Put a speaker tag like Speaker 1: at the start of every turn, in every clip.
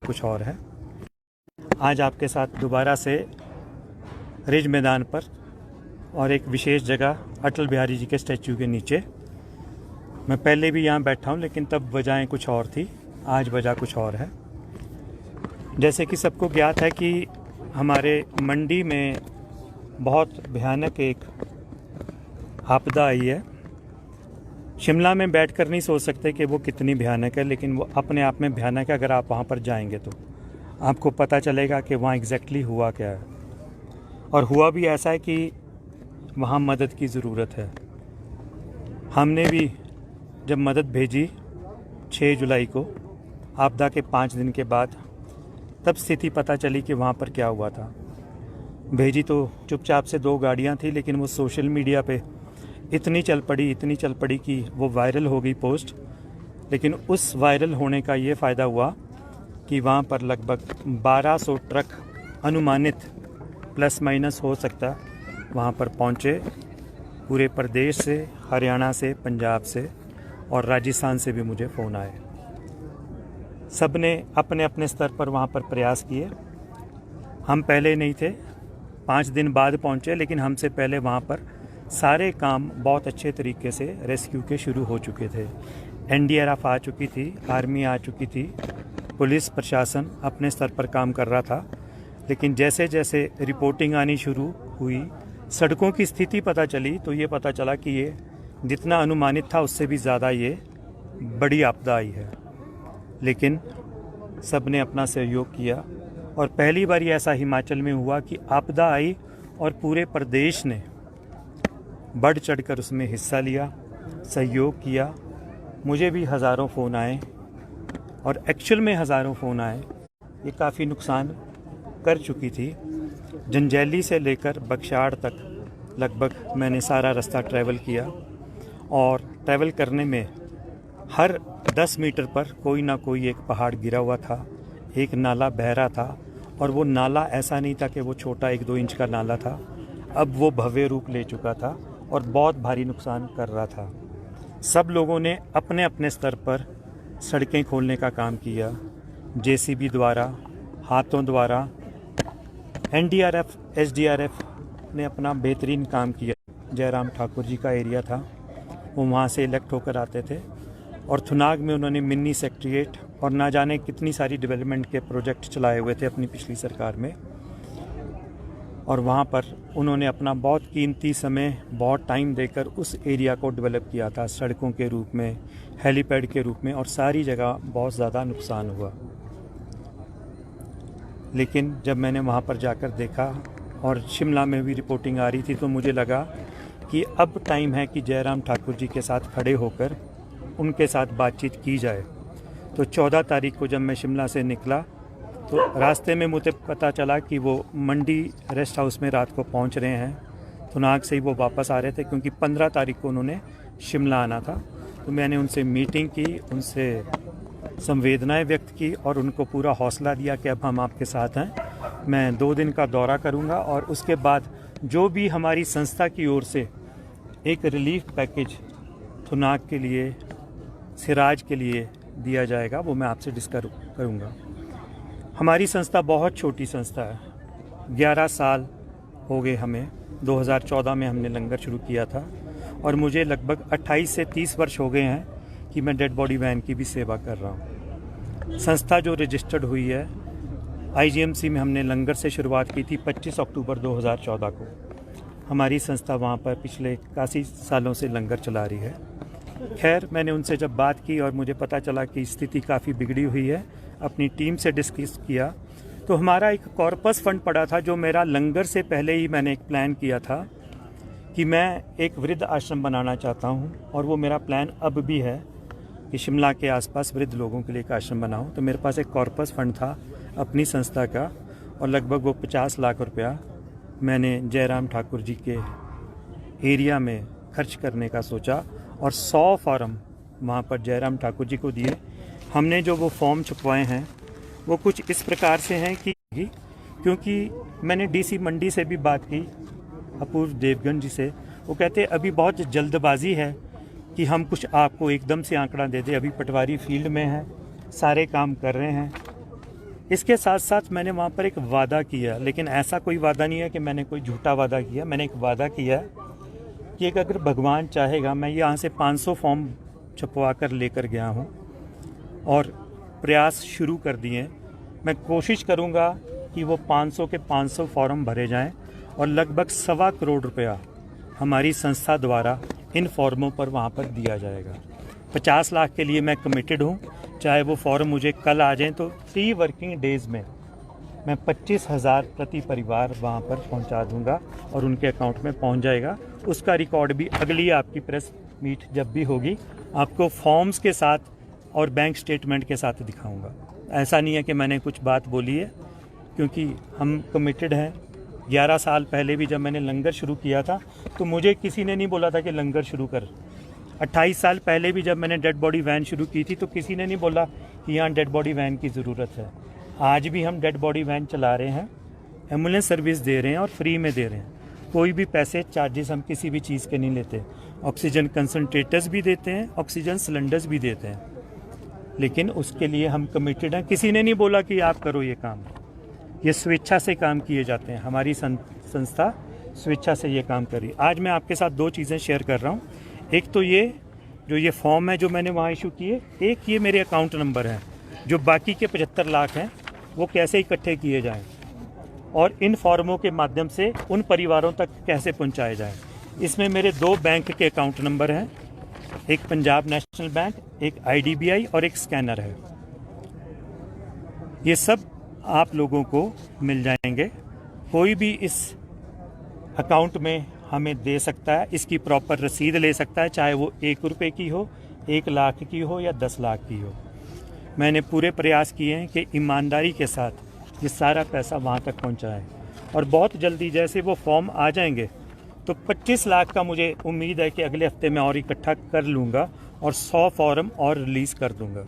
Speaker 1: कुछ और है। आज आपके साथ दोबारा से रिज मैदान पर और एक विशेष जगह अटल बिहारी जी के स्टैचू के नीचे। मैं पहले भी यहाँ बैठा हूँ, लेकिन तब वजहें कुछ और थी, आज वजह कुछ और है। जैसे कि सबको ज्ञात है कि हमारे मंडी में बहुत भयानक एक आपदा आई है। शिमला में बैठकर नहीं सोच सकते कि वो कितनी भयानक है, लेकिन वो अपने आप में भयानक है। अगर आप वहाँ पर जाएंगे तो आपको पता चलेगा कि वहाँ एग्जैक्टली हुआ क्या है। और हुआ भी ऐसा है कि वहाँ मदद की ज़रूरत है। हमने भी जब मदद भेजी 6 जुलाई को, आपदा के 5 दिन के बाद, तब स्थिति पता चली कि वहाँ पर क्या हुआ था। भेजी तो चुपचाप से 2 गाड़ियाँ थी, लेकिन वो सोशल मीडिया पे इतनी चल पड़ी कि वो वायरल हो गई पोस्ट। लेकिन उस वायरल होने का ये फ़ायदा हुआ कि वहाँ पर लगभग 1200 ट्रक अनुमानित प्लस माइनस हो सकता वहाँ पर पहुँचे। पूरे प्रदेश से, हरियाणा से, पंजाब से और राजस्थान से भी मुझे फ़ोन आए। सब ने अपने अपने स्तर पर वहाँ पर प्रयास किए। हम पहले नहीं थे, 5 दिन बाद पहुँचे, लेकिन हमसे पहले वहाँ पर सारे काम बहुत अच्छे तरीके से रेस्क्यू के शुरू हो चुके थे। एनडीआरएफ आ चुकी थी, आर्मी आ चुकी थी, पुलिस प्रशासन अपने स्तर पर काम कर रहा था। लेकिन जैसे जैसे रिपोर्टिंग आनी शुरू हुई, सड़कों की स्थिति पता चली, तो ये पता चला कि ये जितना अनुमानित था उससे भी ज़्यादा ये बड़ी आपदा आई है। लेकिन सब ने अपना सहयोग किया और पहली बार ऐसा हिमाचल में हुआ कि आपदा आई और पूरे प्रदेश ने बढ़ चढ़कर उसमें हिस्सा लिया, सहयोग किया। मुझे भी हज़ारों फ़ोन आए और एक्चुअल में हज़ारों फ़ोन आए। ये काफ़ी नुकसान कर चुकी थी। जंजैली से लेकर बगशाड़ तक लगभग मैंने सारा रास्ता ट्रैवल किया और ट्रैवल करने में हर 10 मीटर पर कोई ना कोई एक पहाड़ गिरा हुआ था, एक नाला बह रहा था। और वो नाला ऐसा नहीं था कि वो छोटा 1-2 इंच का नाला था, अब वो भव्य रूप ले चुका था और बहुत भारी नुकसान कर रहा था। सब लोगों ने अपने अपने स्तर पर सड़कें खोलने का काम किया, जेसीबी द्वारा, हाथों द्वारा। एनडीआरएफ, एसडीआरएफ ने अपना बेहतरीन काम किया। जयराम ठाकुर जी का एरिया था, वो वहाँ से इलेक्ट होकर आते थे और थुनाग में उन्होंने मिनी सेक्रेटेरिएट और ना जाने कितनी सारी डेवलपमेंट के प्रोजेक्ट चलाए हुए थे अपनी पिछली सरकार में। और वहाँ पर उन्होंने अपना बहुत कीमती समय, बहुत टाइम देकर उस एरिया को डेवलप किया था, सड़कों के रूप में, हेलीपैड के रूप में, और सारी जगह बहुत ज़्यादा नुकसान हुआ। लेकिन जब मैंने वहाँ पर जाकर देखा और शिमला में भी रिपोर्टिंग आ रही थी, तो मुझे लगा कि अब टाइम है कि जयराम ठाकुर जी के साथ खड़े होकर उनके साथ बातचीत की जाए। तो 14 तारीख को जब मैं शिमला से निकला, तो रास्ते में मुझे पता चला कि वो मंडी रेस्ट हाउस में रात को पहुंच रहे हैं। थुनाग से ही वो वापस आ रहे थे, क्योंकि 15 तारीख को उन्होंने शिमला आना था। तो मैंने उनसे मीटिंग की, उनसे संवेदनाएं व्यक्त की और उनको पूरा हौसला दिया कि अब हम आपके साथ हैं। मैं 2 दिन का दौरा करूंगा और उसके बाद जो भी हमारी संस्था की ओर से एक रिलीफ पैकेज थुनाग के लिए, सिराज के लिए दिया जाएगा, वो मैं आपसे डिस्कस करूँगा। हमारी संस्था बहुत छोटी संस्था है। 11 साल हो गए हमें। 2014 में हमने लंगर शुरू किया था और मुझे लगभग 28 से 30 वर्ष हो गए हैं कि मैं डेड बॉडी वैन की भी सेवा कर रहा हूँ। संस्था जो रजिस्टर्ड हुई है, आईजीएमसी में हमने लंगर से शुरुआत की थी 25 अक्टूबर 2014 को। हमारी संस्था वहाँ पर पिछले काफ़ी सालों से लंगर चला रही है। खैर, मैंने उनसे जब बात की और मुझे पता चला कि स्थिति काफ़ी बिगड़ी हुई है, अपनी टीम से डिस्कस किया, तो हमारा एक कॉर्पस फंड पड़ा था, जो मेरा लंगर से पहले ही मैंने एक प्लान किया था कि मैं एक वृद्ध आश्रम बनाना चाहता हूं। और वो मेरा प्लान अब भी है कि शिमला के आसपास वृद्ध लोगों के लिए एक आश्रम बनाऊं। तो मेरे पास एक कॉर्पस फंड था अपनी संस्था का, और लगभग वो 50 लाख रुपया मैंने जयराम ठाकुर जी के एरिया में खर्च करने का सोचा और 100 फॉर्म वहाँ पर जयराम ठाकुर जी को दिए। हमने जो वो फॉर्म छपवाए हैं वो कुछ इस प्रकार से हैं कि, क्योंकि मैंने डीसी मंडी से भी बात की, अपूर्व देवगन जी से, वो कहते अभी बहुत जल्दबाजी है कि हम कुछ आपको एकदम से आंकड़ा दे दें। अभी पटवारी फील्ड में है, सारे काम कर रहे हैं, इसके साथ साथ मैंने वहाँ पर एक वादा किया, लेकिन ऐसा कोई वादा नहीं है कि मैंने कोई झूठा वादा किया। मैंने एक वादा किया कि अगर भगवान चाहेगा, मैं यहाँ से 500 फॉर्म छपवा कर लेकर गया हूँ और प्रयास शुरू कर दिए। मैं कोशिश करूँगा कि वो 500 के 500 फॉर्म भरे जाएं और लगभग 1.25 करोड़ रुपया हमारी संस्था द्वारा इन फॉर्मों पर वहाँ पर दिया जाएगा। 50 लाख के लिए मैं कमिटेड हूँ। चाहे वो फॉर्म मुझे कल आ जाएं तो 3 वर्किंग डेज़ में मैं 25,000 प्रति परिवार वहाँ पर पहुँचा दूँगा और उनके अकाउंट में पहुँच जाएगा। उसका रिकॉर्ड भी अगली आपकी प्रेस मीट जब भी होगी आपको फॉर्म्स के साथ और बैंक स्टेटमेंट के साथ दिखाऊँगा। ऐसा नहीं है कि मैंने कुछ बात बोली है, क्योंकि हम कमिटेड हैं। 11 साल पहले भी जब मैंने लंगर शुरू किया था तो मुझे किसी ने नहीं बोला था कि लंगर शुरू कर। 28 साल पहले भी जब मैंने डेड बॉडी वैन शुरू की थी तो किसी ने नहीं बोला कि यहाँ डेड बॉडी वैन की ज़रूरत है। आज भी हम डेड बॉडी वैन चला रहे हैं, एम्बुलेंस सर्विस दे रहे हैं और फ्री में दे रहे हैं। कोई भी पैसे चार्जेस हम किसी भी चीज़ के नहीं लेते। ऑक्सीजन कंसनट्रेटर्स भी देते हैं, ऑक्सीजन सिलेंडर्स भी देते हैं, लेकिन उसके लिए हम कमिटेड हैं। किसी ने नहीं बोला कि आप करो ये काम, ये स्वेच्छा से काम किए जाते हैं। हमारी संस्था स्वेच्छा से ये काम कर रही है। आज मैं आपके साथ 2 चीज़ें शेयर कर रहा हूँ। एक तो ये फॉर्म है जो मैंने वहाँ इशू किए, एक ये मेरे अकाउंट नंबर हैं। जो बाकी के 75 लाख हैं वो कैसे इकट्ठे किए जाएं और इन फॉर्मों के माध्यम से उन परिवारों तक कैसे पहुँचाए जाएं। इसमें मेरे 2 बैंक के अकाउंट नंबर हैं, एक पंजाब नेशनल बैंक, एक IDBI और एक स्कैनर है। ये सब आप लोगों को मिल जाएंगे। कोई भी इस अकाउंट में हमें दे सकता है, इसकी प्रॉपर रसीद ले सकता है, चाहे वो 1 रुपये की हो, 1 लाख की हो या 10 लाख की हो। मैंने पूरे प्रयास किए हैं कि ईमानदारी के साथ ये सारा पैसा वहाँ तक पहुँचाएँ और बहुत जल्दी जैसे वो फॉर्म आ जाएंगे तो 25 लाख का मुझे उम्मीद है कि अगले हफ्ते मैं और इकट्ठा कर लूँगा और 100 फॉर्म और रिलीज़ कर दूँगा।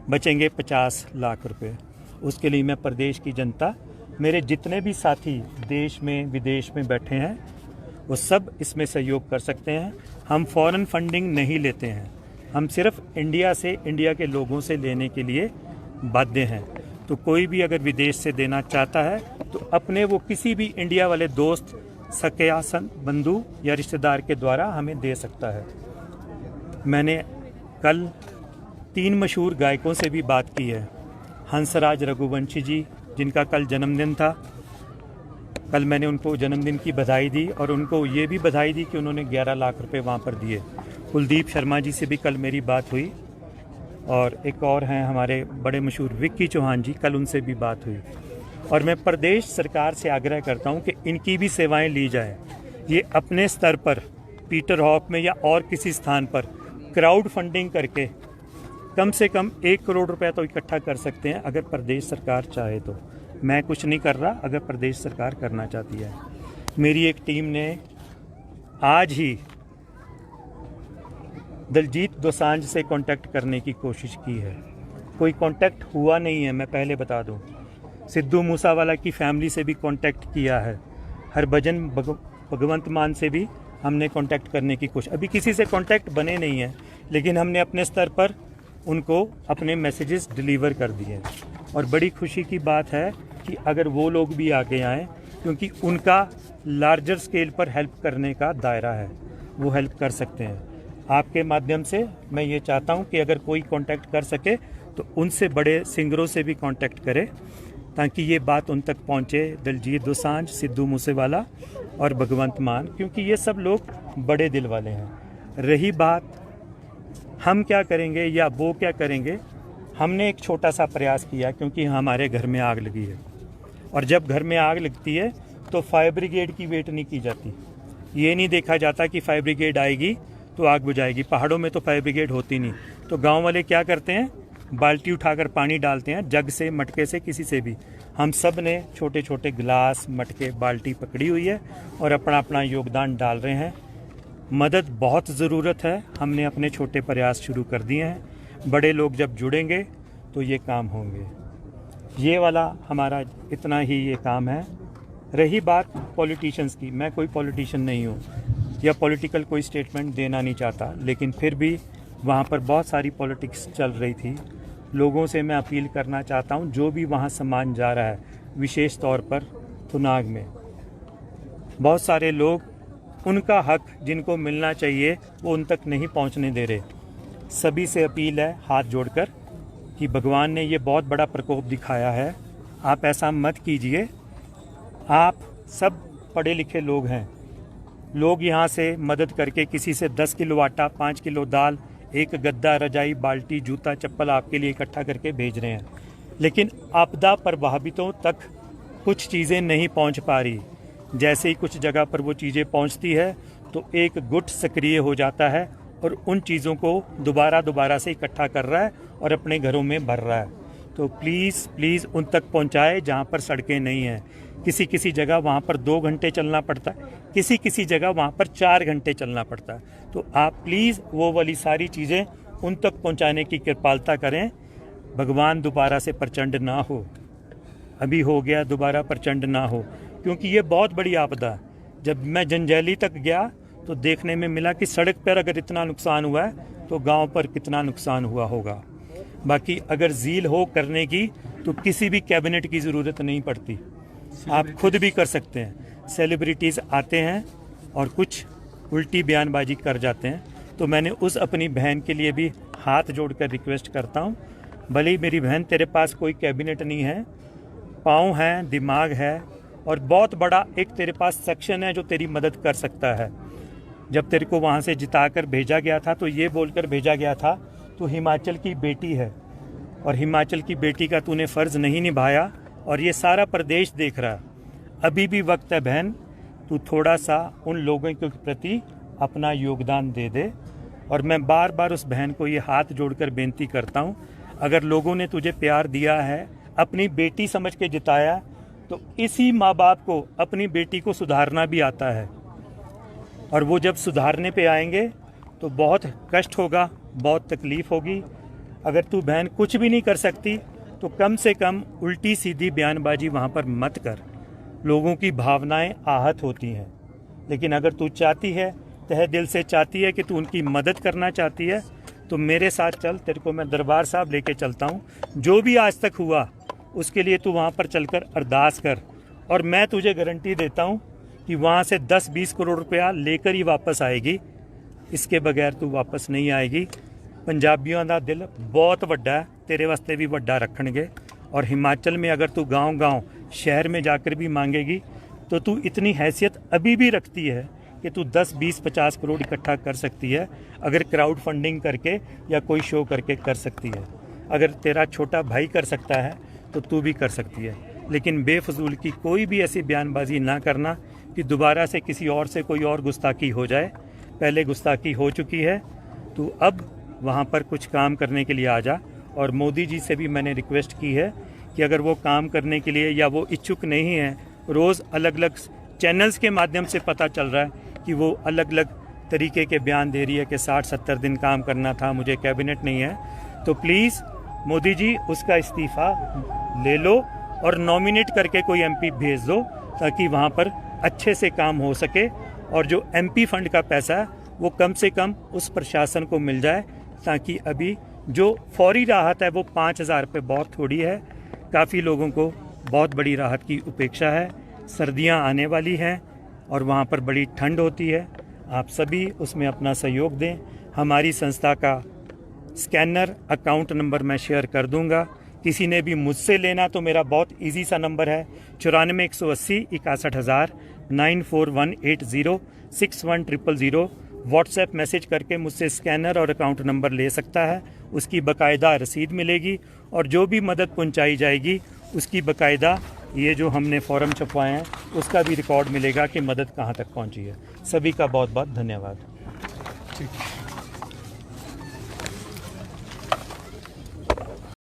Speaker 1: बचेंगे 50 लाख रुपए। उसके लिए मैं प्रदेश की जनता, मेरे जितने भी साथी देश में विदेश में बैठे हैं, वो सब इसमें सहयोग कर सकते हैं। हम फॉरेन फंडिंग नहीं लेते हैं, हम सिर्फ इंडिया से, इंडिया के लोगों से लेने के लिए बाध्य हैं। तो कोई भी अगर विदेश से देना चाहता है तो अपने वो किसी भी इंडिया वाले दोस्त, सके बंधु या रिश्तेदार के द्वारा हमें दे सकता है। मैंने कल 3 मशहूर गायकों से भी बात की है। हंसराज रघुवंशी जी, जिनका कल जन्मदिन था, कल मैंने उनको जन्मदिन की बधाई दी और उनको ये भी बधाई दी कि उन्होंने 11 लाख रुपए वहाँ पर दिए। कुलदीप शर्मा जी से भी कल मेरी बात हुई और एक और हैं हमारे बड़े मशहूर विक्की चौहान जी, कल उनसे भी बात हुई। और मैं प्रदेश सरकार से आग्रह करता हूँ कि इनकी भी सेवाएं ली जाए। ये अपने स्तर पर पीटर हॉफ में या और किसी स्थान पर क्राउड फंडिंग करके कम से कम 1 करोड़ रुपया तो इकट्ठा कर सकते हैं, अगर प्रदेश सरकार चाहे तो। मैं कुछ नहीं कर रहा, अगर प्रदेश सरकार करना चाहती है। मेरी एक टीम ने आज ही दलजीत दोसांझ से कांटेक्ट करने की कोशिश की है, कोई कांटेक्ट हुआ नहीं है, मैं पहले बता दूं। सिद्धू मूसावाला की फैमिली से भी कांटेक्ट किया है, हरभजन भगवंत मान से भी हमने कांटेक्ट करने की कोशिश, अभी किसी से कांटेक्ट बने नहीं है, लेकिन हमने अपने स्तर पर उनको अपने मैसेजेस डिलीवर कर दिए। और बड़ी खुशी की बात है कि अगर वो लोग भी आगे आएँ, क्योंकि उनका लार्जर स्केल पर हेल्प करने का दायरा है, वो हेल्प कर सकते हैं। आपके माध्यम से मैं ये चाहता हूँ कि अगर कोई कांटेक्ट कर सके तो उनसे बड़े सिंगरों से भी कांटेक्ट करे, ताकि ये बात उन तक पहुँचे, दलजीत दोसांझ, सिद्धू मूसेवाला और भगवंत मान, क्योंकि ये सब लोग बड़े दिल वाले हैं। रही बात हम क्या करेंगे या वो क्या करेंगे, हमने एक छोटा सा प्रयास किया, क्योंकि हमारे घर में आग लगी है और जब घर में आग लगती है तो फायर ब्रिगेड की वेट नहीं की जाती। ये नहीं देखा जाता कि फायर ब्रिगेड आएगी तो आग बुझाएगी। पहाड़ों में तो फायर ब्रिगेड होती नहीं, तो गांव वाले क्या करते हैं, बाल्टी उठाकर पानी डालते हैं, जग से, मटके से, किसी से भी। हम सब ने छोटे छोटे गिलास, मटके, बाल्टी पकड़ी हुई है और अपना अपना योगदान डाल रहे हैं। मदद बहुत ज़रूरत है, हमने अपने छोटे प्रयास शुरू कर दिए हैं। बड़े लोग जब जुड़ेंगे तो ये काम होंगे। ये वाला हमारा इतना ही ये काम है। रही बात पॉलिटिशियंस की, मैं कोई पॉलिटिशियन नहीं हूँ या पॉलिटिकल कोई स्टेटमेंट देना नहीं चाहता, लेकिन फिर भी वहाँ पर बहुत सारी पॉलिटिक्स चल रही थी लोगों से मैं अपील करना चाहता हूं, जो भी वहां सामान जा रहा है, विशेष तौर पर थुनाग में बहुत सारे लोग उनका हक जिनको मिलना चाहिए वो उन तक नहीं पहुंचने दे रहे। सभी से अपील है हाथ जोड़कर कि भगवान ने ये बहुत बड़ा प्रकोप दिखाया है, आप ऐसा मत कीजिए। आप सब पढ़े लिखे लोग हैं, लोग यहाँ से मदद करके किसी से 10 किलो आटा, 5 किलो दाल, एक गद्दा, रजाई, बाल्टी, जूता, चप्पल आपके लिए इकट्ठा करके भेज रहे हैं, लेकिन आपदा प्रभावितों तक कुछ चीज़ें नहीं पहुँच पा रही। जैसे ही कुछ जगह पर वो चीज़ें पहुँचती है तो एक गुट सक्रिय हो जाता है और उन चीज़ों को दोबारा से इकट्ठा कर रहा है और अपने घरों में भर रहा है। तो प्लीज़ उन तक पहुँचाए जहाँ पर सड़कें नहीं हैं। किसी जगह वहाँ पर 2 घंटे चलना पड़ता है, किसी जगह वहाँ पर 4 घंटे चलना पड़ता है। तो आप प्लीज़ वो वाली सारी चीज़ें उन तक पहुँचाने की कृपालता करें। भगवान दोबारा से प्रचंड ना हो, अभी हो गया, दोबारा प्रचंड ना हो, क्योंकि ये बहुत बड़ी आपदा है। जब मैं जंजैली तक गया तो देखने में मिला कि सड़क पर अगर इतना नुकसान हुआ है तो गांव पर कितना नुकसान हुआ होगा। बाकी अगर ज़ील हो करने की तो किसी भी कैबिनेट की ज़रूरत नहीं पड़ती, आप खुद भी कर सकते हैं। सेलिब्रिटीज़ आते हैं और कुछ उल्टी बयानबाजी कर जाते हैं। तो मैंने उस अपनी बहन के लिए भी हाथ जोड़कर रिक्वेस्ट करता हूँ, भले ही मेरी बहन तेरे पास कोई कैबिनेट नहीं है, पाँव हैं, दिमाग है और बहुत बड़ा एक तेरे पास सेक्शन है जो तेरी मदद कर सकता है। जब तेरे को वहाँ से जिताकर भेजा गया था तो ये बोलकर भेजा गया था तू हिमाचल की बेटी है और हिमाचल की बेटी का तूने फ़र्ज़ नहीं निभाया और ये सारा प्रदेश देख रहा है। अभी भी वक्त है बहन, तू थोड़ा सा उन लोगों के प्रति अपना योगदान दे दे। और मैं बार बार उस बहन को ये हाथ जोड़कर बेनती करता हूँ, अगर लोगों ने तुझे प्यार दिया है, अपनी बेटी समझ के जिताया, तो इसी माँ बाप को अपनी बेटी को सुधारना भी आता है। और वो जब सुधारने पे आएंगे तो बहुत कष्ट होगा, बहुत तकलीफ़ होगी। अगर तू बहन कुछ भी नहीं कर सकती तो कम से कम उल्टी सीधी बयानबाजी वहाँ पर मत कर। लोगों की भावनाएं आहत होती हैं, लेकिन अगर तू चाहती है, तहे दिल से चाहती है कि तू उनकी मदद करना चाहती है, तो मेरे साथ चल, तेरे को मैं दरबार साहब लेके चलता हूँ। जो भी आज तक हुआ उसके लिए तू वहाँ पर चलकर अरदास कर और मैं तुझे गारंटी देता हूँ कि वहाँ से 10-20 करोड़ रुपया लेकर ही वापस आएगी। इसके बगैर तू वापस नहीं आएगी। पंजाबियों का दिल बहुत वड्डा है, तेरे वास्ते भी वड्डा रखणगे। और हिमाचल में अगर तू गांव-गांव शहर में जाकर भी मांगेगी तो तू इतनी हैसियत अभी भी रखती है कि तू 10-20-50 करोड़ इकट्ठा कर सकती है, अगर क्राउड फंडिंग करके या कोई शो करके कर सकती है। अगर तेरा छोटा भाई कर सकता है तो तू भी कर सकती है। लेकिन बेफजूल की कोई भी ऐसी बयानबाजी ना करना कि दोबारा से किसी और से कोई और गुस्ताखी हो जाए। पहले गुस्ताखी हो चुकी है, तू अब वहाँ पर कुछ काम करने के लिए आ जा। और मोदी जी से भी मैंने रिक्वेस्ट की है कि अगर वो काम करने के लिए या वो इच्छुक नहीं है, रोज़ अलग अलग चैनल्स के माध्यम से पता चल रहा है कि वो अलग अलग तरीके के बयान दे रही है कि 60-70 दिन काम करना था, मुझे कैबिनेट नहीं है। तो प्लीज़ मोदी जी उसका इस्तीफ़ा ले लो और नॉमिनेट करके कोई एमपी भेज दो, ताकि वहाँ पर अच्छे से काम हो सके और जो एमपी फंड का पैसा है वो कम से कम उस प्रशासन को मिल जाए, ताकि अभी जो फौरी राहत है वो 5,000 रुपये बहुत थोड़ी है। काफ़ी लोगों को बहुत बड़ी राहत की उपेक्षा है। सर्दियां आने वाली हैं और वहाँ पर बड़ी ठंड होती है। आप सभी उसमें अपना सहयोग दें। हमारी संस्था का स्कैनर अकाउंट नंबर मैं शेयर कर दूंगा। किसी ने भी मुझसे लेना तो मेरा बहुत इजी सा नंबर है 94 180 61,000 94180 6100। व्हाट्सएप मैसेज करके मुझसे स्कैनर और अकाउंट नंबर ले सकता है। उसकी बाकायदा रसीद मिलेगी और जो भी मदद पहुंचाई जाएगी उसकी बाकायदा ये जो हमने फॉर्म छपवाए हैं उसका भी रिकॉर्ड मिलेगा कि मदद कहां तक पहुंची है। सभी का बहुत बहुत धन्यवाद।
Speaker 2: ठीक।